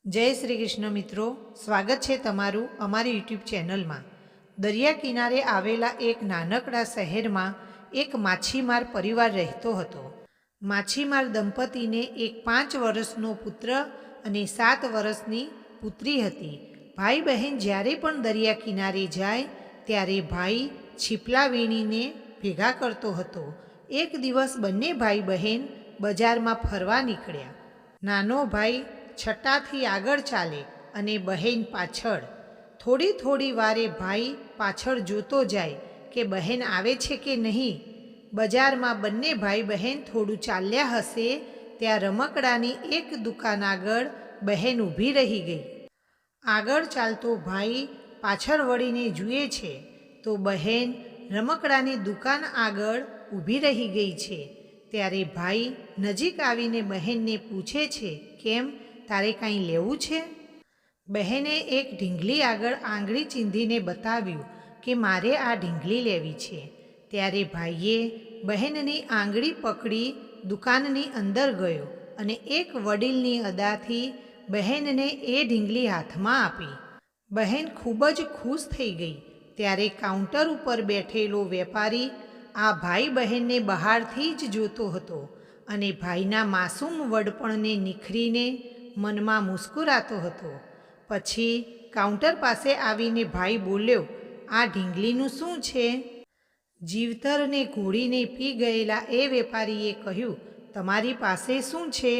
जय श्री कृष्ण मित्रों, स्वागत है तमारू अमारी यूट्यूब चैनल में। दरिया किनारे आवेला एक नानकड़ा शहर में एक माछीमार परिवार रहतो हतो। माछीमार दंपति ने एक 5 वर्षनो पुत्र अने 7 वर्षनी पुत्री हती। भाई बहन ज्यारे पण दरिया किनारे जाए त्यारे भाई छीपला वीणीने भेगा करतो हतो। एक दिवस बंने भाई बहन बजार में फरवा निकळ्या। नानो भाई छट्टाथी आगळ चाले अने बहन पाछळ। थोड़ी थोड़ी वारे भाई पाछळ जोतो जाए के बहन आवे छे के नहीं। बजार में बंने भाई बहन थोड़ू चाल्या हसे त्या रमकड़ानी एक दुकान आगळ बहन ऊभी रही गई। आगळ चालतो भाई पाछळ वळीने जुए छे तो बहन रमकड़ानी दुकान आगळ ऊभी रही गई छे। त्यारे भाई नजीक आवीने बहनने पूछे छे, केम तारे कांई लेवुं छे? बहने एक ढींगली आगळ आंगળી चींधीने बताव्युं के मारे आ ढींगली लेवी छे। त्यारे भाईए बहननी आंगળી पकड़ी दुकाननी अंदर गयो अने एक वडीलनी अदाथी बहनने ए ढींगली हाथमां आपी। बहन खूब ज खुश थई गई। त्यारे काउंटर उपर बेठेलो वेपारी आ भाई बहनने बहारथी ज जोतो हतो अने भाईना मासूम वडपणने निखरीने मनमा मुस्कुरातो हतो। पछी काउंटर पासे आवीने भाई बोल्यो, आ ढींगलीनुं शुं छे? जीवतरने घोळीने पी गयेला ए वेपारीए कह्युं, तमारी पासे शुं छे?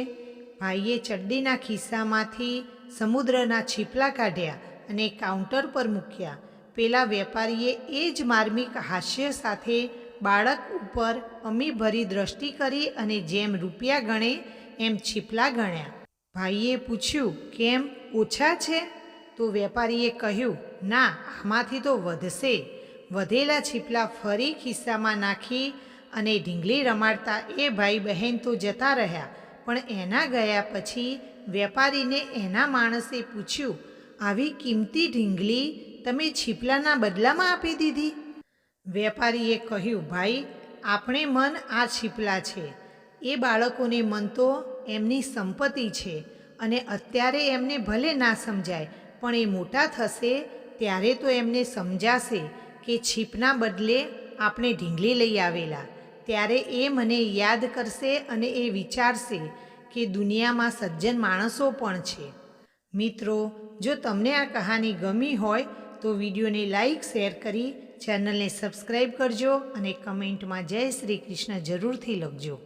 भाईए चड्डीना खिस्सामांथी समुद्રના છીપલા કાઢ્યા અને કાઉન્ટર પર મૂક્યા। પેલા વેપારીએ એ જ માર્મિક હાસ્ય સાથે બાળક ઉપર અમીભરી દ્રષ્ટિ કરી અને જેમ રૂપિયા ગણે એમ છીપલા ગણ્યા। ભાઈએ પૂછ્યું, કેમ ઓછા છે? તો વેપારીએ કહ્યું, ના, આમાંથી તો વધશે। વધેલા છીપલા ફરી ખિસ્સામાં નાખી અને ઢીંગલી રમાડતા એ ભાઈ બહેન તો જતા રહ્યા, પણ એના ગયા પછી વેપારીને એના માણસે પૂછ્યું, આવી કિંમતી ઢીંગલી તમે છીપલાના બદલામાં આપી દીધી? વેપારીએ કહ્યું, ભાઈ, આપણે મન આ છીપલા છે, એ બાળકોને મન તો એમની સંપત્તિ છે અને અત્યારે એમને ભલે ના સમજાય પણ એ મોટા થશે ત્યારે તો એમને સમજાશે કે છીપના બદલે આપણે ઢીંગલી લઈ આવેલા। ત્યારે એ મને યાદ કરશે અને એ વિચારશે કે દુનિયામાં સજ્જન માણસો પણ છે। મિત્રો, જો તમને આ કહાની ગમી હોય તો વિડીયોને લાઈક શેર કરી ચેનલને સબસ્ક્રાઈબ કરજો અને કમેન્ટમાં જય શ્રી કૃષ્ણ જરૂરથી લખજો।